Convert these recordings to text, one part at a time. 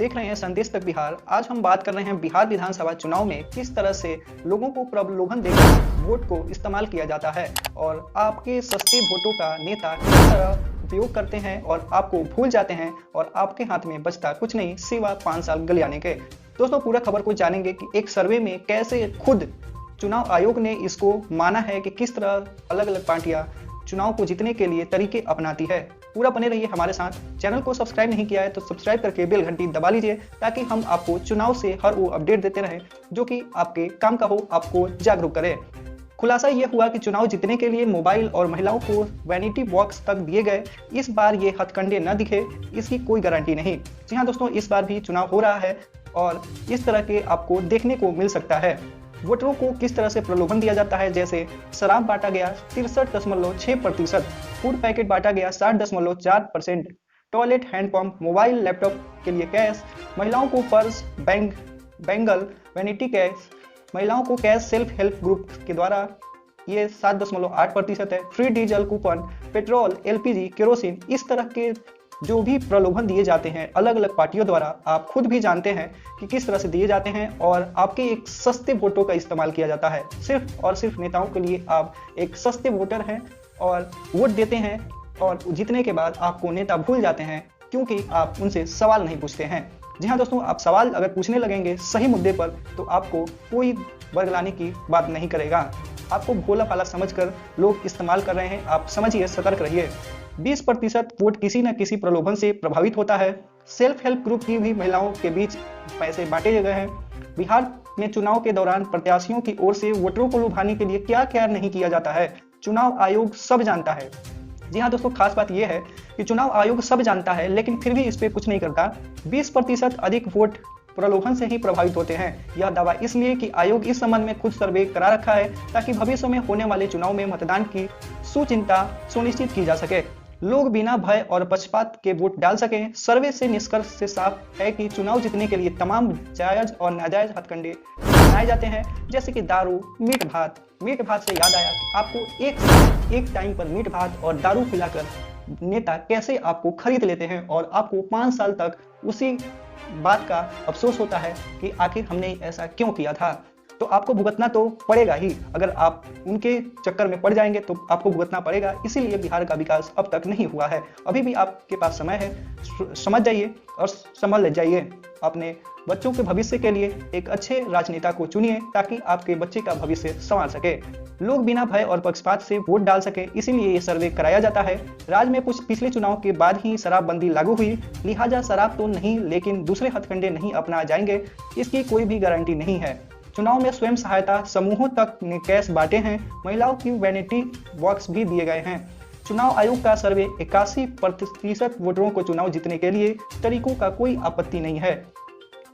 देख रहे हैं संदेश तक बिहार। आज हम बात कर रहे हैं बिहार विधानसभा चुनाव में किस तरह से लोगों को प्रलोभन देकर वोट को इस्तेमाल किया जाता है और आपके सस्ते वोटों का नेता किस तरह उपयोग करते हैं और आपको भूल जाते हैं और आपके हाथ में बचता कुछ नहीं सिवा 5 साल गलियाने के। दोस्तों, पूरा खबर को जानेंगे कि एक सर्वे में कैसे खुद चुनाव आयोग ने इसको माना है कि किस तरह अलग अलग पार्टियां चुनाव को जीतने के लिए तरीके अपनाती है। पूरा बने रहिए हमारे साथ। चैनल को सब्सक्राइब नहीं किया है तो सब्सक्राइब करके बेल घंटी दबा लीजिए ताकि हम आपको चुनाव से हर वो अपडेट देते रहें जो कि आपके काम का हो, आपको जागरूक करे। खुलासा ये हुआ कि चुनाव जीतने के लिए मोबाइल और महिलाओं को वैनिटी बॉक्स तक दिए गए। इस बार ये हथकंडे न दिखे, इसकी कोई गारंटी नहीं। जी हाँ दोस्तों, इस बार भी चुनाव हो रहा है और इस तरह के आपको देखने को मिल सकता है। वोटरों को किस तरह से प्रलोभन दिया जाता है, जैसे शराब बांटा गया 63.6%, फूड पैकेट बांटा गया 60.4%, टॉयलेट, हैंडपंप, मोबाइल, लैपटॉप के लिए कैश, महिलाओं को पर्स, बैंगल, वैनिटी कैश, महिलाओं को कैश सेल्फ हेल्प ग्रुप के द्वारा ये 7.8% है, free diesel coupon, petrol, LPG, kerosene. इस तरह के जो भी प्रलोभन दिए जाते हैं अलग अलग पार्टियों द्वारा, आप खुद भी जानते हैं कि किस तरह से दिए जाते हैं और आपके एक सस्ते वोटों का इस्तेमाल किया जाता है। सिर्फ और सिर्फ नेताओं के लिए आप एक सस्ते वोटर हैं और वोट देते हैं और जीतने के बाद आपको नेता भूल जाते हैं क्योंकि आप उनसे सवाल नहीं पूछते हैं। जी हाँ दोस्तों, आप सवाल अगर पूछने लगेंगे सही मुद्दे पर तो आपको कोई बरगलाने की बात नहीं करेगा। आपको भोला भाला समझकर लोग इस्तेमाल कर रहे हैं, आप समझिए, सतर्क रहिए। 20% वोट किसी न किसी प्रलोभन से प्रभावित होता है। सेल्फ हेल्प ग्रुप की भी महिलाओं के बीच पैसे बांटे गए हैं। बिहार में चुनाव के दौरान प्रत्याशियों की ओर से वोटरों को लुभाने के लिए क्या क्या नहीं किया जाता है, चुनाव आयोग सब जानता है। जी हाँ दोस्तों, खास बात यह है कि चुनाव आयोग सब जानता है लेकिन फिर भी इस पर कुछ नहीं करता। 20% अधिक वोट प्रलोभन से ही प्रभावित होते हैं। यह दावा इसलिए कि आयोग इस संबंध में खुद सर्वे करा रखा है ताकि भविष्य में होने वाले चुनाव में मतदान की सुचिंता सुनिश्चित की जा सके, लोग बिना भय और पक्षपात के वोट डाल सकें। सर्वे से निष्कर्ष से साफ है कि चुनाव जीतने के लिए तमाम जायज और नाजायज हथकंडे अपनाए जाते हैं, जैसे कि दारू, मीट भात। मीट भात से याद आया कि आपको एक टाइम पर मीट भात और दारू पिलाकर नेता कैसे आपको खरीद लेते हैं और आपको 5 साल तक उसी बात का अफसोस होता है कि आखिर हमने ऐसा क्यों किया था। तो आपको भुगतना तो पड़ेगा ही। अगर आप उनके चक्कर में पड़ जाएंगे तो आपको भुगतना पड़ेगा। इसीलिए बिहार का विकास अब तक नहीं हुआ है। अभी भी आपके पास समय है, समझ जाइए और संभल जाइए। अपने बच्चों के भविष्य के लिए एक अच्छे राजनेता को चुनिए ताकि आपके बच्चे का भविष्य संवार सके, लोग बिना भय और पक्षपात से वोट डाल सके। इसीलिए ये सर्वे कराया जाता है। राज्य में कुछ पिछले चुनाव के बाद ही शराबबंदी लागू हुई, लिहाजा शराब तो नहीं लेकिन दूसरे हथकंडे नहीं अपनाए जाएंगे, इसकी कोई भी गारंटी नहीं है। चुनाव में स्वयं सहायता समूहों तक ने कैश बांटे हैं, महिलाओं की वैनिटी बॉक्स भी दिए गए हैं। चुनाव आयोग का सर्वे 81% वोटरों को चुनाव जीतने के लिए तरीकों का कोई आपत्ति नहीं है।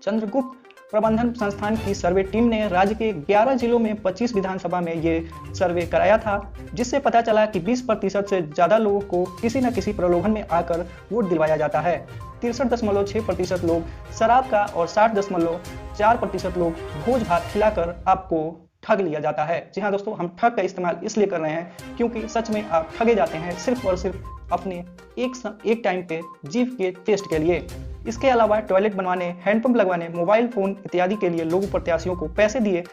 चंद्रगुप्त प्रबंधन संस्थान की सर्वे टीम ने राज्य के 11 जिलों में 25 विधानसभा में ये सर्वे कराया था, जिससे पता चला कि 20% से ज्यादा लोगों को किसी न किसी प्रलोभन में आकर वोट दिलवाया जाता है। 63.6% लोग शराब का और 60.4% लोग भोज भात खिलाकर आपको ठग लिया जाता है। जी हाँ दोस्तों, हम ठग का इस्तेमाल इसलिए कर रहे हैं क्योंकि सच में आप ठगे जाते हैं सिर्फ और सिर्फ अपने एक टाइम पे जीव के टेस्ट के लिए। इसके अलावा टॉयलेट बनवाने, हैंडपंप लगवाने, मोबाइल फोन इत्यादि के लिए लोग प्रत्याशियों को पैसे दिए।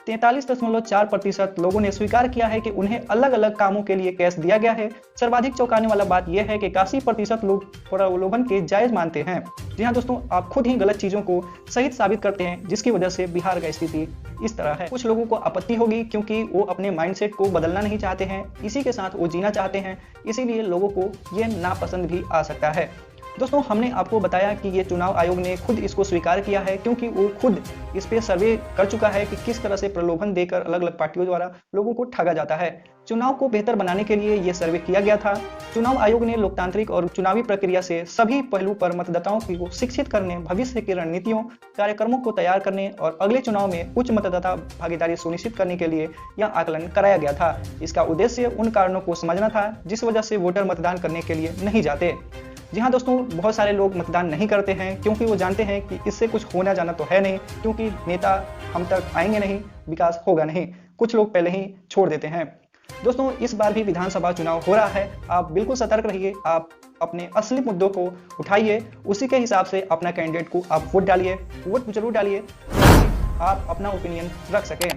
43.4% लोगों ने स्वीकार किया है कि उन्हें अलग अलग कामों के लिए कैश दिया गया है। सर्वाधिक चौंकाने वाला बात यह है कि 81% लोग प्रलोभन के जायज मानते हैं। जी हाँ दोस्तों, आप खुद ही गलत चीजों को सही साबित करते हैं, जिसकी वजह से बिहार का स्थिति इस तरह है। कुछ लोगों को आपत्ति होगी क्योंकि वो अपने माइंडसेट को बदलना नहीं चाहते हैं, इसी के साथ वो जीना चाहते हैं, इसीलिए लोगों को ये नापसंद भी आ सकता है। दोस्तों, हमने आपको बताया कि ये चुनाव आयोग ने खुद इसको स्वीकार किया है क्योंकि वो खुद इस पे सर्वे कर चुका है कि किस तरह से प्रलोभन देकर अलग अलग पार्टियों द्वारा लोगों को ठगा जाता है। चुनाव को बेहतर बनाने के लिए ये सर्वे किया गया था। चुनाव आयोग ने लोकतांत्रिक और चुनावी प्रक्रिया से सभी पहलू पर मतदाताओं को शिक्षित करने, भविष्य की रणनीतियों, कार्यक्रमों को तैयार करने और अगले चुनाव में उच्च मतदाता भागीदारी सुनिश्चित करने के लिए यह आकलन कराया गया था। इसका उद्देश्य उन कारणों को समझना था जिस वजह से वोटर मतदान करने के लिए नहीं जाते। जी हाँ दोस्तों, बहुत सारे लोग मतदान नहीं करते हैं क्योंकि वो जानते हैं कि इससे कुछ होना जाना तो है नहीं, क्योंकि नेता हम तक आएंगे नहीं, विकास होगा नहीं। कुछ लोग पहले ही छोड़ देते हैं। दोस्तों इस बार भी विधानसभा चुनाव हो रहा है, आप बिल्कुल सतर्क रहिए, आप अपने असली मुद्दों को उठाइए, उसी के हिसाब से अपना कैंडिडेट को आप वोट डालिए, वोट जरूर डालिए ताकि आप अपना ओपिनियन रख सकें।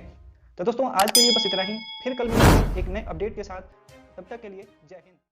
तो दोस्तों आज के लिए बस इतना ही, फिर कल मिलेंगे एक नए अपडेट के साथ, तब तक के लिए जय हिंद।